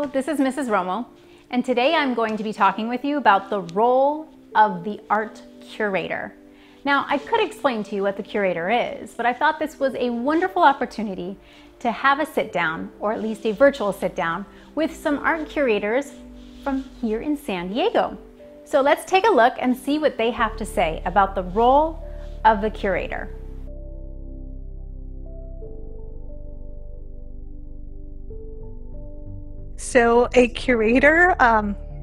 Hello, this is Mrs. Romo, and today I'm going to be talking with you about the role of the art curator. Now, I could explain to you what the curator is, but I thought this was a wonderful opportunity to have a sit down, or at least a virtual sit down, with some art curators from here in San Diego. So let's take a look and see what they have to say about the role of the curator. So a curator,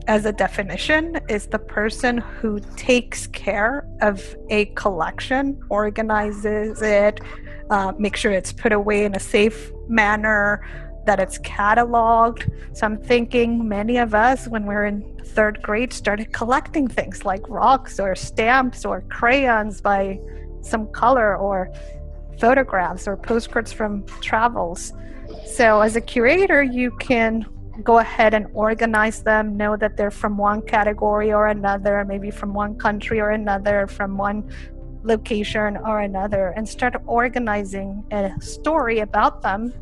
as a definition, is the person who takes care of a collection, organizes it, makes sure it's put away in a safe manner, that it's cataloged. So I'm thinking many of us, when we're in third grade, started collecting things like rocks or stamps or crayons by some color, or photographs or postcards from travels. So as a curator, you can go ahead and organize them, know that they're from one category or another, maybe from one country or another, from one location or another, and start organizing a story about them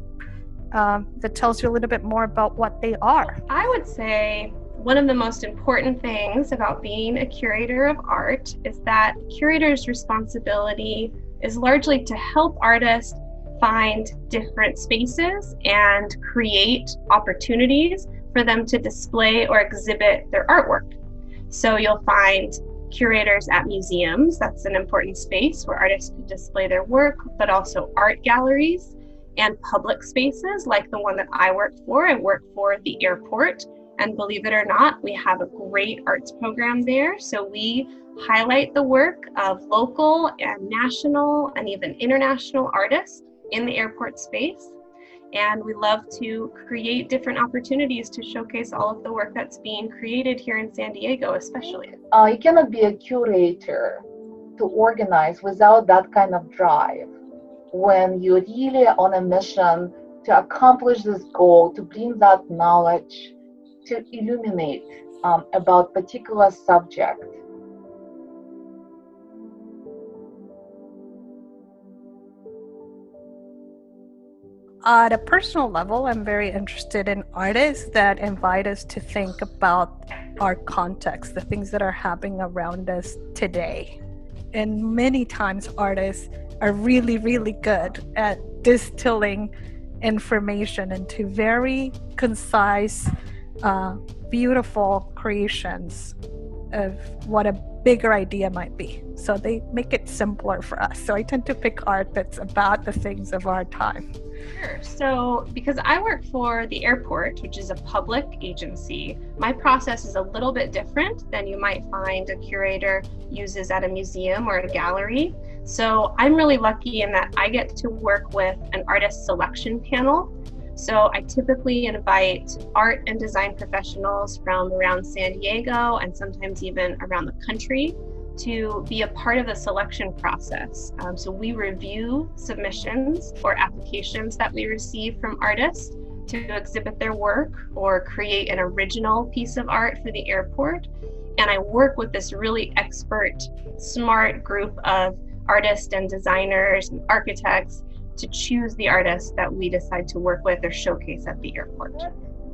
that tells you a little bit more about what they are. I would say one of the most important things about being a curator of art is that the curator's responsibility is largely to help artists find different spaces and create opportunities for them to display or exhibit their artwork. So you'll find curators at museums. That's an important space where artists can display their work, but also art galleries and public spaces like the one that I work for. I work for the airport, and believe it or not, we have a great arts program there. So we highlight the work of local and national and even international artists in the airport space. And we love to create different opportunities to showcase all of the work that's being created here in San Diego, especially. You cannot be a curator to organize without that kind of drive. When you're really on a mission to accomplish this goal, to bring that knowledge, to illuminate about particular subject. At a personal level, I'm very interested in artists that invite us to think about our context, the things that are happening around us today. And many times artists are really, really good at distilling information into very concise, beautiful creations of what a bigger idea might be. So they make it simpler for us. So I tend to pick art that's about the things of our time. Sure. So because I work for the airport, which is a public agency, my process is a little bit different than you might find a curator uses at a museum or a gallery. So I'm really lucky in that I get to work with an artist selection panel. So I typically invite art and design professionals from around San Diego and sometimes even around the country to be a part of the selection process. So we review submissions or applications that we receive from artists to exhibit their work or create an original piece of art for the airport. And I work with this really expert, smart group of artists and designers and architects to choose the artists that we decide to work with or showcase at the airport.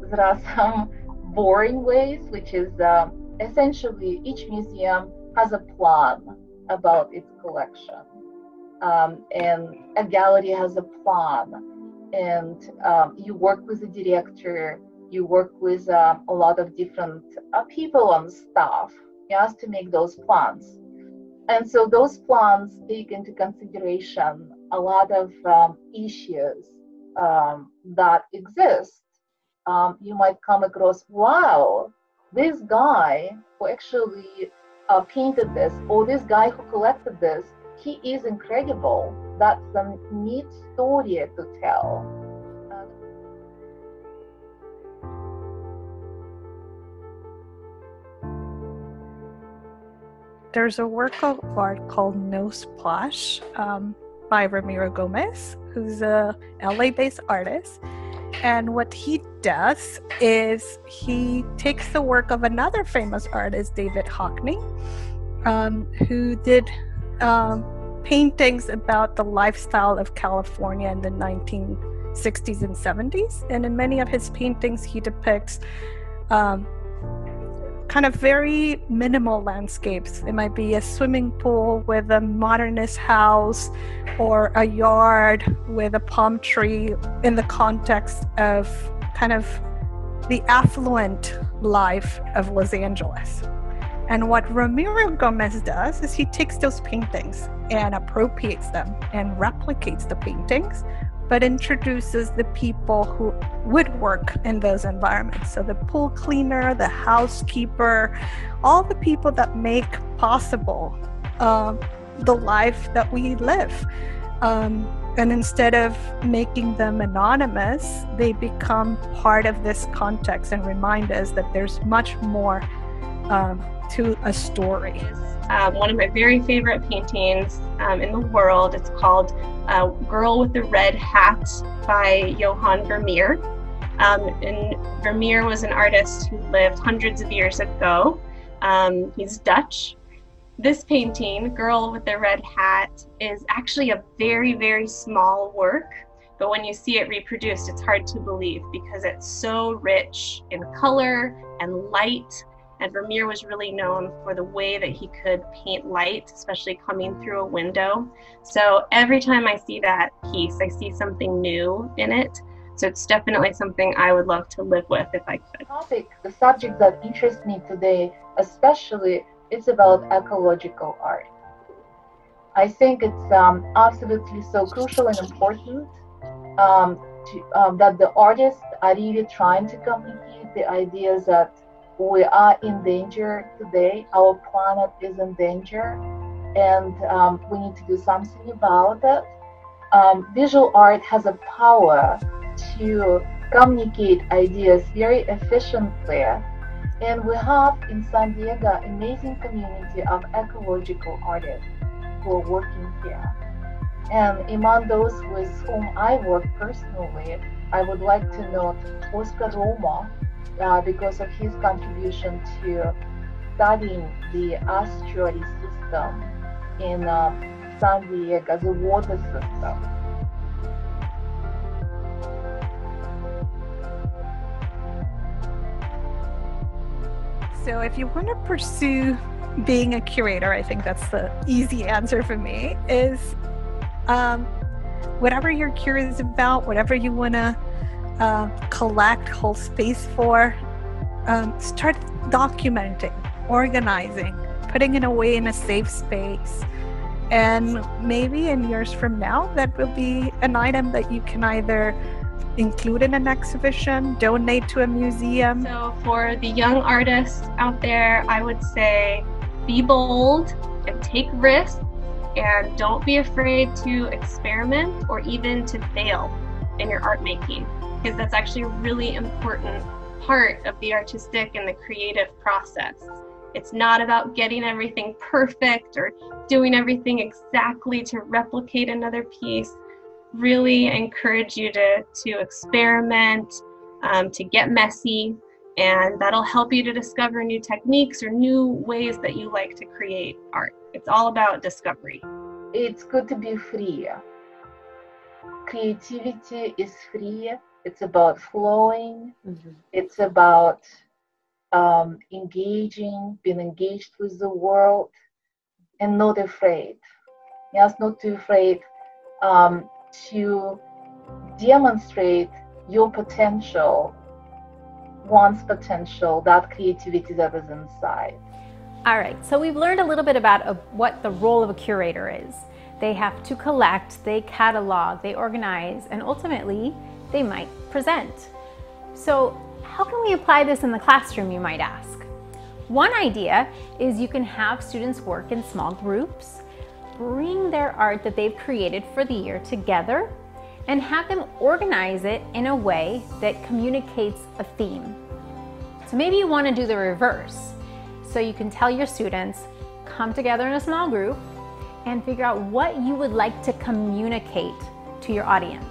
There are some boring ways, which is essentially each museum has a plan about its collection, and a gallery has a plan, and you work with the director, you work with a lot of different people on staff, yes, to make those plans. And so those plans take into consideration a lot of issues that exist. You might come across, wow, this guy who actually painted this, or this guy who collected this, he is incredible. That's a neat story to tell. There's a work of art called No Splash by Ramiro Gomez, who's a LA-based artist. And what he does is he takes the work of another famous artist, David Hockney, who did paintings about the lifestyle of California in the 60s and 70s. And in many of his paintings, he depicts kind of very minimal landscapes. It might be a swimming pool with a modernist house, or a yard with a palm tree in the context of kind of the affluent life of Los Angeles. And what Ramiro Gomez does is he takes those paintings and appropriates them and replicates the paintings, but introduces the people who would work in those environments. So the pool cleaner, the housekeeper, all the people that make possible the life that we live. And instead of making them anonymous, they become part of this context and remind us that there's much more to a story. One of my very favorite paintings in the world. It's called Girl with the Red Hat by Johann Vermeer. And Vermeer was an artist who lived hundreds of years ago. He's Dutch. This painting, Girl with the Red Hat, is actually a very, very small work, but when you see it reproduced, it's hard to believe because it's so rich in color and light. And Vermeer was really known for the way that he could paint light, especially coming through a window. So every time I see that piece, I see something new in it. So it's definitely something I would love to live with if I could. The subject that interests me today, especially, is about ecological art. I think it's absolutely so crucial and important that the artists are really trying to communicate the ideas that we are in danger today. Our planet is in danger, and we need to do something about it. Visual art has a power to communicate ideas very efficiently, and we have in San Diego an amazing community of ecological artists who are working here. And among those with whom I work personally, I would like to note Oscar Roma, because of his contribution to studying the estuary system in San Diego, the water system. So if you want to pursue being a curator, I think that's the easy answer for me, is whatever you're curious about, whatever you want to collect, hold space for, start documenting, organizing, putting it away in a safe space. And maybe in years from now, that will be an item that you can either include in an exhibition, donate to a museum. So for the young artists out there, I would say be bold and take risks, and don't be afraid to experiment or even to fail in your art making, because that's actually a really important part of the artistic and the creative process. It's not about getting everything perfect or doing everything exactly to replicate another piece. Really encourage you to experiment, to get messy, and that'll help you to discover new techniques or new ways that you like to create art. It's all about discovery. It's good to be free. Creativity is free. It's about flowing. It's about engaging, being engaged with the world, and not afraid. Yes, not too afraid to demonstrate your potential, one's potential, that creativity that is inside. All right, so we've learned a little bit about what the role of a curator is. They have to collect, they catalog, they organize, and ultimately they might present. So how can we apply this in the classroom, you might ask? One idea is you can have students work in small groups, bring their art that they've created for the year together, and have them organize it in a way that communicates a theme. So maybe you want to do the reverse. So you can tell your students, come together in a small group and figure out what you would like to communicate to your audience.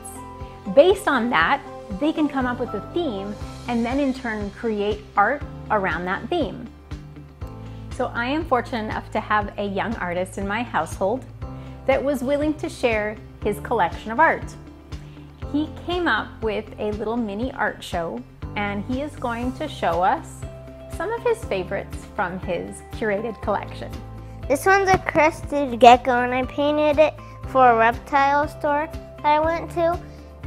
Based on that, they can come up with a theme and then in turn create art around that theme. So I am fortunate enough to have a young artist in my household that was willing to share his collection of art. he came up with a little mini art show, and he is going to show us some of his favorites from his curated collection. This one's a crested gecko, and I painted it for a reptile store that I went to.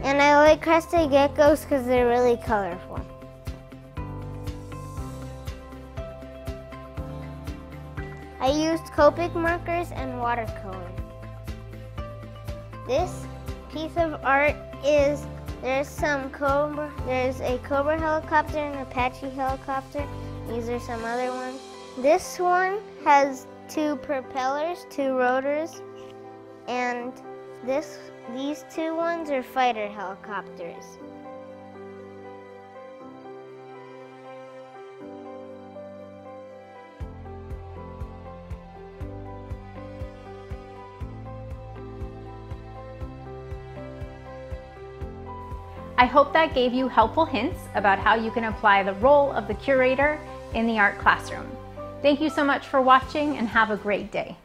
And I like crested geckos because they're really colorful. I used Copic markers and watercolor. This piece of art is, there's a Cobra helicopter and Apache helicopter. These are some other ones. This one has 2 propellers, 2 rotors, and these 2 ones are fighter helicopters. I hope that gave you helpful hints about how you can apply the role of the curator in the art classroom. Thank you so much for watching, and have a great day.